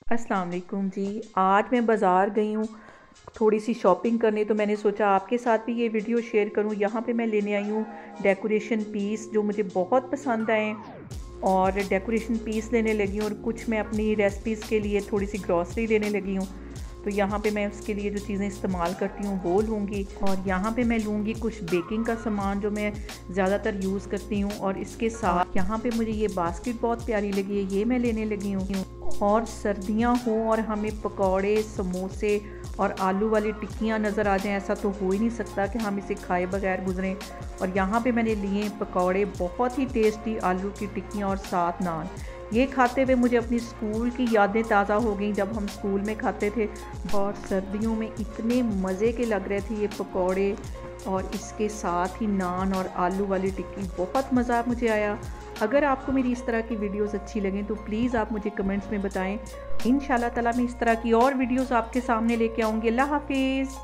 अस्सलाम वालेकुम जी। आज मैं बाज़ार गई हूँ थोड़ी सी शॉपिंग करने, तो मैंने सोचा आपके साथ भी ये वीडियो शेयर करूँ। यहाँ पे मैं लेने आई हूँ डेकोरेशन पीस जो मुझे बहुत पसंद आए, और डेकोरेशन पीस लेने लगी हूँ, और कुछ मैं अपनी रेसिपीज़ के लिए थोड़ी सी ग्रॉसरी लेने लगी हूँ। तो यहाँ पे मैं उसके लिए जो चीज़ें इस्तेमाल करती हूँ वो लूँगी, और यहाँ पे मैं लूँगी कुछ बेकिंग का सामान जो मैं ज़्यादातर यूज़ करती हूँ। और इसके साथ यहाँ पे मुझे ये बास्केट बहुत प्यारी लगी है, ये मैं लेने लगी हूँ। और सर्दियाँ हों और हमें पकौड़े, समोसे और आलू वाली टिक्कियाँ नज़र आ जाएं, ऐसा तो हो ही नहीं सकता कि हम इसे खाए बगैर गुजरें। और यहाँ पे मैंने लिए पकौड़े, बहुत ही टेस्टी आलू की टिक्कियाँ और साथ नान। ये खाते हुए मुझे अपनी स्कूल की यादें ताज़ा हो गई, जब हम स्कूल में खाते थे। और सर्दियों में इतने मज़े के लग रहे थे ये पकौड़े, और इसके साथ ही नान और आलू वाली टिक्की, बहुत मज़ा मुझे आया। अगर आपको मेरी इस तरह की वीडियोस अच्छी लगें तो प्लीज़ आप मुझे कमेंट्स में बताएं। इंशाल्लाह ताला मैं इस तरह की और वीडियोस आपके सामने लेके आऊँगी। अल्लाह हाफिज़।